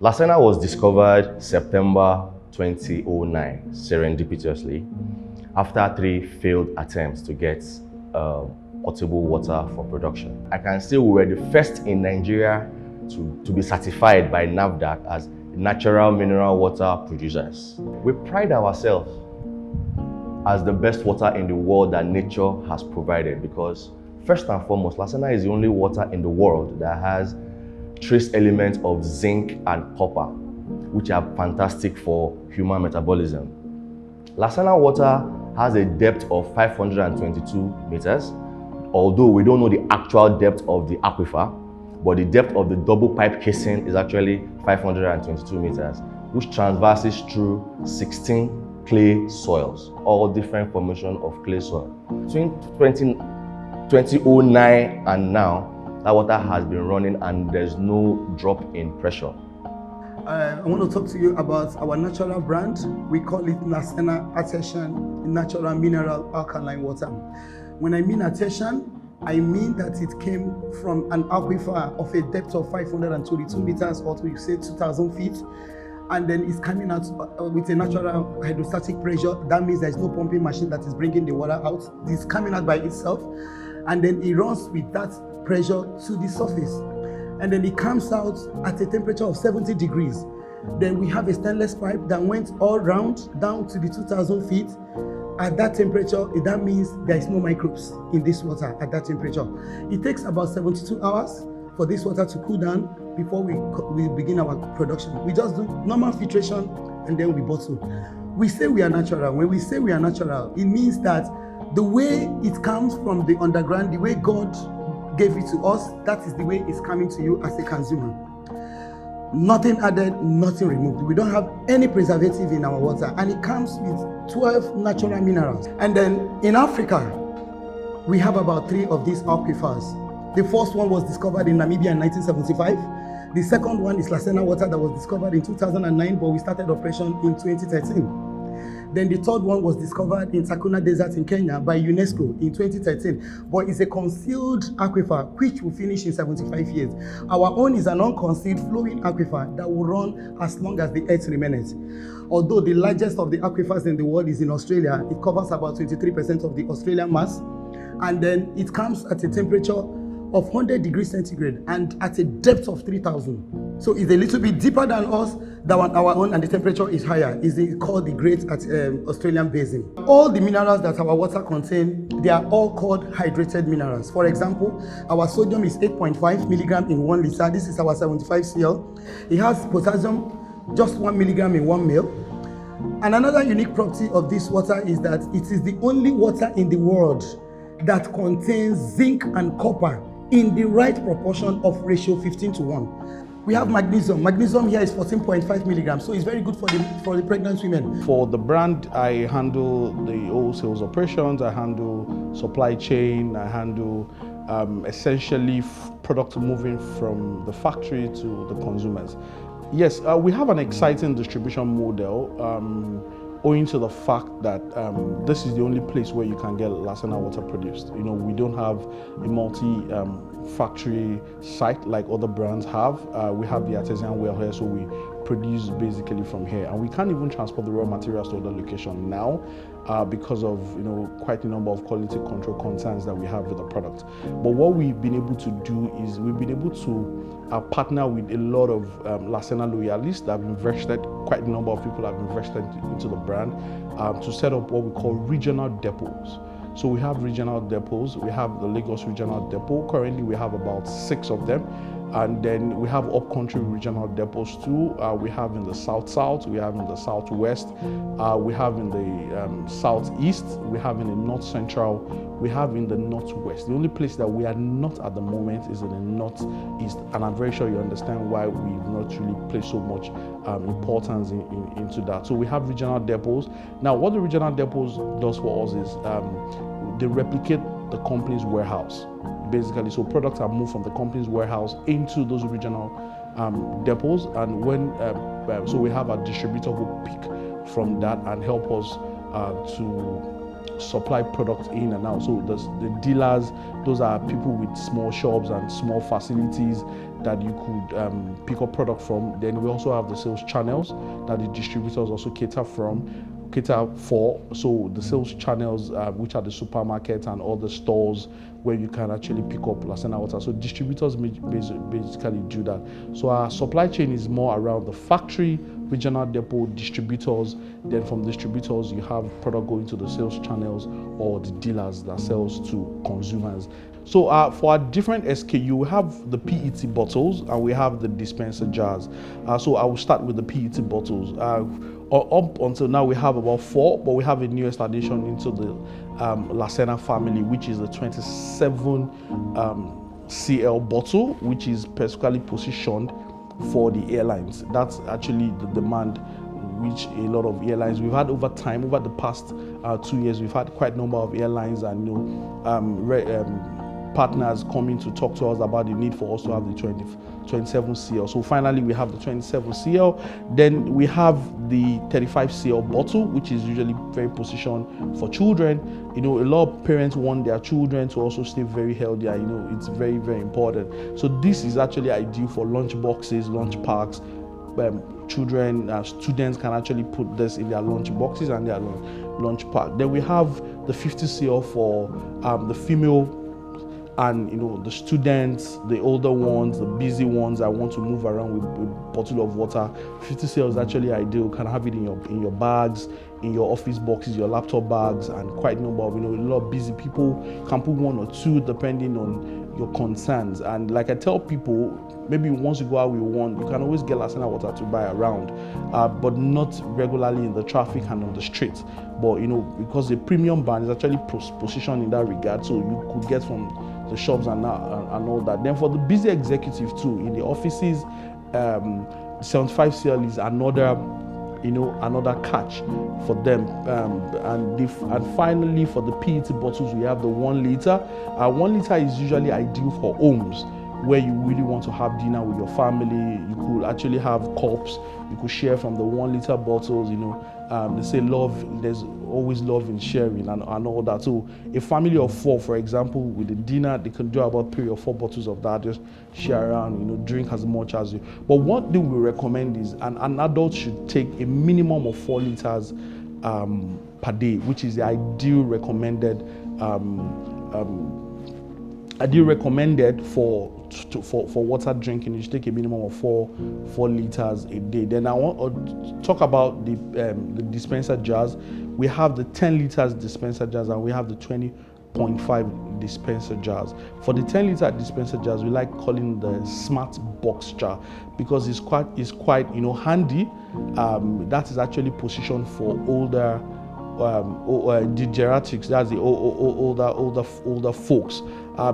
Lasena was discovered September 2009, serendipitously, after 3 failed attempts to get potable water for production. I can say we were the first in Nigeria to be certified by NAFDAC as natural mineral water producers. We pride ourselves as the best water in the world that nature has provided, because first and foremost, Lasena is the only water in the world that has trace elements of zinc and copper, which are fantastic for human metabolism. Lasena water has a depth of 522 meters, although we don't know the actual depth of the aquifer, but the depth of the double pipe casing is actually 522 meters, which transverses through 16 clay soils, all different formation of clay soil. Between 2009 and now, that water has been running and there's no drop in pressure. I want to talk to you about our natural brand. We call it Lasena Artesian Natural Mineral Alkaline Water. When I mean artesian, I mean that it came from an aquifer of a depth of 522 meters, or we say 2,000 feet. And then it's coming out with a natural hydrostatic pressure. That means there's no pumping machine that is bringing the water out. It's coming out by itself. And then it runs with that pressure to the surface. And then it comes out at a temperature of 70 degrees. Then we have a stainless pipe that went all round down to the 2,000 feet. At that temperature, that means there is no microbes in this water at that temperature. It takes about 72 hours for this water to cool down before we begin our production. We just do normal filtration and then we bottle. We say we are natural. When we say we are natural, it means that the way it comes from the underground, the way God gave it to us, that is the way it's coming to you as a consumer. Nothing added, nothing removed. We don't have any preservative in our water, and it comes with 12 natural minerals. And then in Africa, we have about 3 of these aquifers. The first one was discovered in Namibia in 1975. The second one is Lasena Water that was discovered in 2009, but we started operation in 2013. Then the third one was discovered in Sakuna Desert in Kenya by UNESCO in 2013, but it's a concealed aquifer which will finish in 75 years. Our own is an unconcealed flowing aquifer that will run as long as the earth remains. Although the largest of the aquifers in the world is in Australia, it covers about 23% of the Australian mass, and then it comes at a temperature of 100 degrees centigrade and at a depth of 3,000. So it's a little bit deeper than us, that one our own, and the temperature is higher. It's called the Great Australian Basin. All the minerals that our water contain, they are all called hydrated minerals. For example, our sodium is 8.5 milligram in 1 liter. This is our 75 cl. It has potassium, just 1 milligram in 1 ml. And another unique property of this water is that it is the only water in the world that contains zinc and copper in the right proportion of ratio 15:1. We have magnesium. Magnesium here is 14.5 milligrams, so it's very good for the pregnant women. For the brand, I handle the whole sales operations, I handle supply chain, I handle essentially product moving from the factory to the consumers. Yes, we have an exciting distribution model. Owing to the fact that this is the only place where you can get Lasena water produced. You know, we don't have a multi-factory site like other brands have. We have the artisan well here, so we produce basically from here, and we can't even transport the raw materials to other location now because of quite a number of quality control concerns that we have with the product. But what we've been able to do is we've been able to partner with a lot of Lasena loyalists that have invested, quite a number of people have invested into the brand to set up what we call regional depots. So we have regional depots. We have the Lagos Regional Depot. Currently we have about 6 of them. And then we have up-country regional depots too. We have in the South-South, we have in the Southwest, we have in the Southeast, we have in the North-Central, we have in the Northwest. The only place that we are not at the moment is in the Northeast, and I'm very sure you understand why we've not really placed so much importance into that. So we have regional depots. Now, what the regional depots does for us is they replicate the company's warehouse. Basically, so products are moved from the company's warehouse into those regional depots, and when so we have a distributor who pick from that and help us to supply products in and out. So the dealers, those are people with small shops and small facilities that you could pick up product from. Then we also have the sales channels that the distributors also cater for. So the sales channels, which are the supermarkets and all the stores where you can actually pick up Lasena Water. So distributors basically do that. So our supply chain is more around the factory, regional depot, distributors. Then from distributors, you have product going to the sales channels or the dealers that sells to consumers. So for our different SKU, we have the PET bottles and we have the dispenser jars. So I will start with the PET bottles. Up until now, we have about 4, but we have a newest addition into the Lasena family, which is the 27 CL bottle, which is specifically positioned for the airlines. That's actually the demand which a lot of airlines we've had over time. Over the past 2 years, we've had quite a number of airlines and partners coming to talk to us about the need for us to have the 27 CL. So finally we have the 27 CL. Then we have the 35 CL bottle, which is usually very positioned for children. A lot of parents want their children to also stay very healthy. It's very, very important. So this is actually ideal for lunch boxes, lunch packs. Children, students can actually put this in their lunch boxes and their lunch pack. Then we have the 50 CL for the female and the students, the older ones, the busy ones that want to move around with a bottle of water. 50 CL is actually ideal. You can have it in your bags, in your office boxes, your laptop bags, and quite a number of a lot of busy people can put 1 or 2 depending on your concerns. And like I tell people, maybe once you go out with one, you can always get Lasena Water to buy around, but not regularly in the traffic and on the street. But because the premium brand is actually positioned in that regard, so you could get from the shops and all that. Then for the busy executive too, in the offices, 75 CL is another catch for them. And finally, for the PET bottles, we have the 1 liter. 1 liter is usually ideal for homes where you really want to have dinner with your family. You could actually have cups. You could share from the 1 liter bottles. They say there's always love in sharing and all that. So a family of 4, for example, with a dinner, they can do about 3 or 4 bottles of that. Just share around, drink as much as you. But one thing we recommend is an adult should take a minimum of 4 liters per day, which is the ideal recommended for water drinking. You should take a minimum of 4 liters a day. Then I want to talk about the dispenser jars. We have the 10 liters dispenser jars and we have the 20.5 dispenser jars. For the 10 liter dispenser jars, we like calling the smart box jar because it's quite handy. That is actually positioned for older the geriatrics, that's the older folks,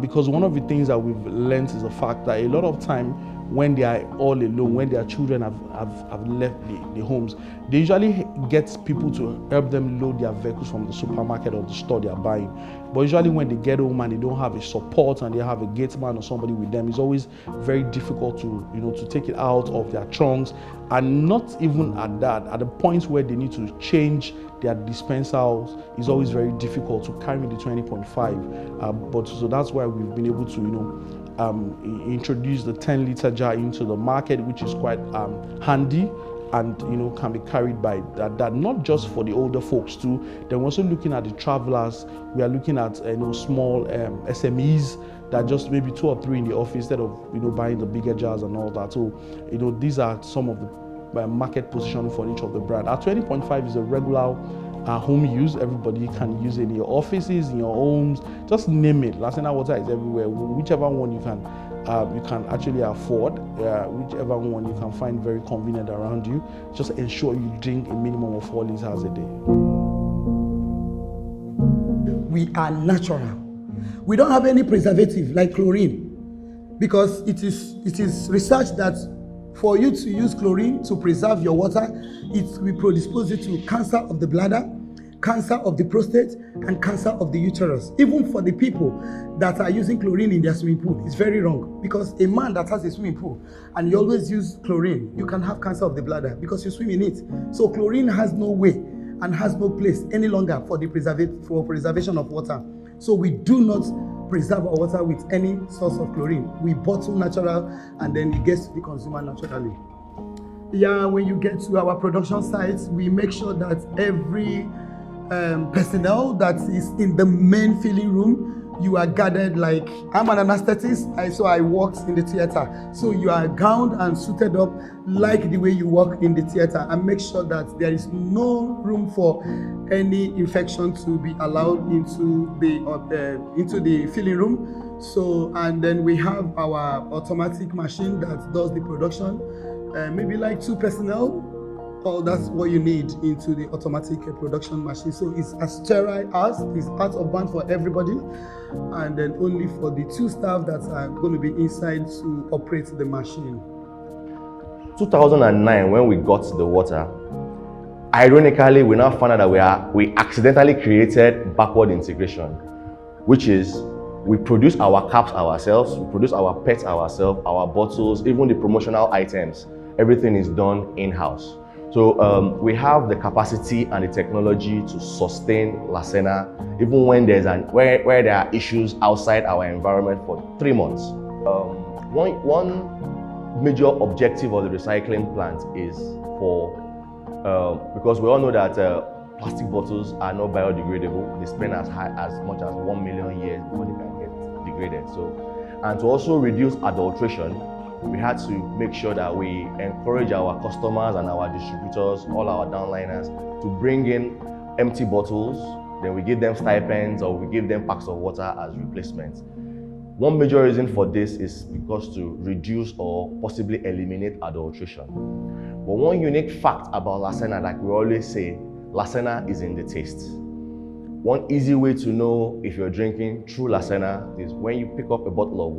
because one of the things that we've learned is the fact that a lot of time when they are all alone, when their children have left the homes, they usually get people to help them load their vehicles from the supermarket or the store they are buying. But usually when they get home and they don't have a support and they have a gate man or somebody with them, it's always very difficult to take it out of their trunks. And not even at that, at the point where they need to change their dispensers, is always very difficult to carry the 20.5. But so that's why we've been able to introduce the 10 liter jar into the market, which is quite handy and can be carried by that not just for the older folks too. Then we're also looking at the travelers. We are looking at small SMEs that just maybe 2 or 3 in the office instead of buying the bigger jars and all that. So these are some of the market positioning for each of the brand. Our 20.5 is a regular home use. Everybody can use it in your offices, in your homes, just name it. Lasena Water is everywhere. Whichever one you can actually afford, whichever one you can find very convenient around you, just ensure you drink a minimum of 4 liters a day. We are natural. We don't have any preservative like chlorine, because it is research that for you to use chlorine to preserve your water, it will predispose you to cancer of the bladder, cancer of the prostate, and cancer of the uterus. Even for the people that are using chlorine in their swimming pool, it's very wrong, because a man that has a swimming pool and you always use chlorine, you can have cancer of the bladder because you swim in it. So chlorine has no way and has no place any longer for the preservation of water. So we do not preserve our water with any source of chlorine. We bottle natural and then it gets to the consumer naturally. Yeah, when you get to our production sites, we make sure that every personnel that is in the main filling room, you are guarded. Like, I'm an anesthetist, so I worked in the theater. So you are gowned and suited up like the way you work in the theater, and make sure that there is no room for any infection to be allowed into the filling room. So, and then we have our automatic machine that does the production. Maybe like 2 personnel. That's what you need into the automatic production machine. So it's as sterile as, it's out of band for everybody, and then only for the 2 staff that are going to be inside to operate the machine. 2009, when we got the water, ironically, we now found out that we accidentally created backward integration, which is we produce our caps ourselves, we produce our pets ourselves, our bottles, even the promotional items. Everything is done in-house. So we have the capacity and the technology to sustain Lasena even when where there are issues outside our environment for 3 months. One major objective of the recycling plant is because we all know that plastic bottles are not biodegradable. They spend as much as 1 million years before they can get degraded. And to also reduce adulteration, we had to make sure that we encourage our customers and our distributors, all our downliners, to bring in empty bottles. Then we give them stipends or we give them packs of water as replacements. One major reason for this is because to reduce or possibly eliminate adulteration. But one unique fact about Lasena, like we always say, Lasena is in the taste. One easy way to know if you're drinking true Lasena is when you pick up a bottle of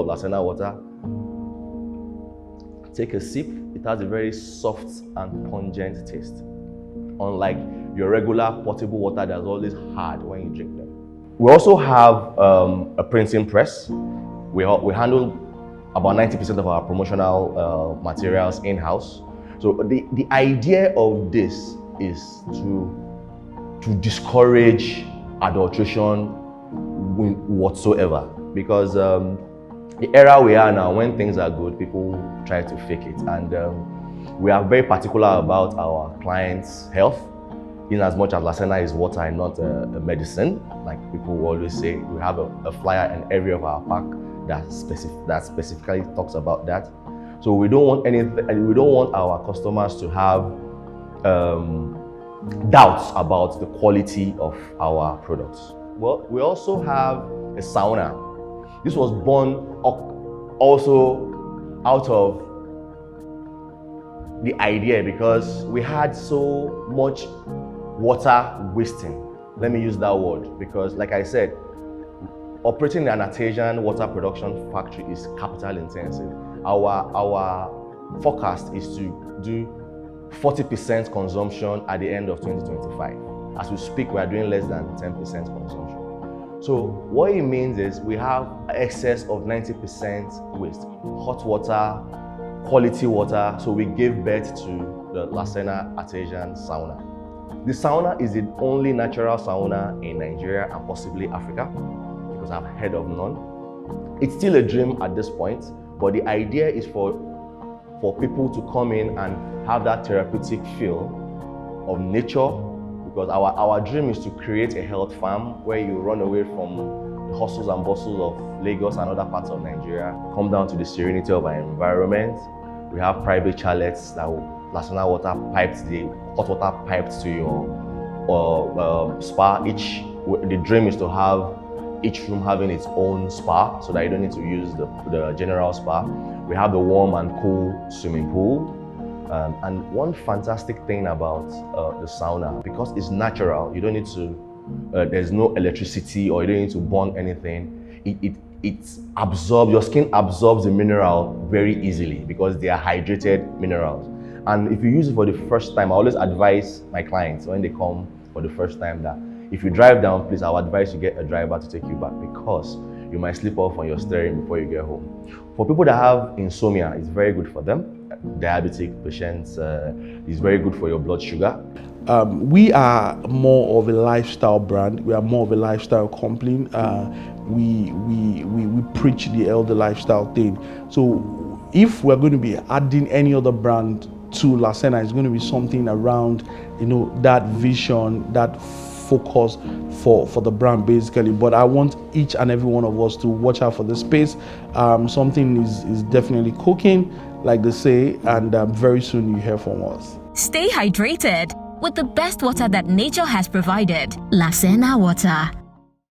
Lasena water, take a sip. It has a very soft and pungent taste, unlike your regular potable water that's always hard when you drink them. We also have a printing press. We handle about 90% of our promotional materials in-house. So the idea of this is to discourage adulteration whatsoever, because the era we are now, when things are good, people try to fake it, and we are very particular about our clients' health, in as much as Lasena is water and not a medicine, like people always say. We have a flyer in every of our pack that specifically talks about that. So we don't want anything, and we don't want our customers to have doubts about the quality of our products. Well, we also have a sauna. This was born also out of the idea because we had so much water wasting. Let me use that word because, like I said, operating an artesian water production factory is capital intensive. Our forecast is to do 40% consumption at the end of 2025. As we speak, we are doing less than 10% consumption. So what it means is we have excess of 90% waste, hot water, quality water. So we gave birth to the Lasena Artesian Sauna. The sauna is the only natural sauna in Nigeria and possibly Africa, because I've heard of none. It's still a dream at this point, but the idea is for people to come in and have that therapeutic feel of nature, because our dream is to create a health farm where you run away from the hustles and bustles of Lagos and other parts of Nigeria, come down to the serenity of our environment. We have private chalets that Lasena water piped, the hot water piped to your spa. The dream is to have each room having its own spa so that you don't need to use the general spa. We have the warm and cool swimming pool. And one fantastic thing about the sauna, because it's natural, you don't need to, there's no electricity or you don't need to burn anything. It absorbs, your skin absorbs the mineral very easily because they are hydrated minerals. And if you use it for the first time, I always advise my clients when they come for the first time that if you drive down, please, I would advise you get a driver to take you back because you might slip off on your steering before you get home. For people that have insomnia, it's very good for them. Diabetic patients, it's very good for your blood sugar. We are more of a lifestyle brand. We are more of a lifestyle company. We preach the elder lifestyle thing. So if we're going to be adding any other brand to Lasena, it's going to be something around, that vision, that focus for the brand basically. But I want each and every one of us to watch out for the space. Something is definitely cooking, like they say, and very soon you hear from us. Stay hydrated with the best water that nature has provided. Lasena Water.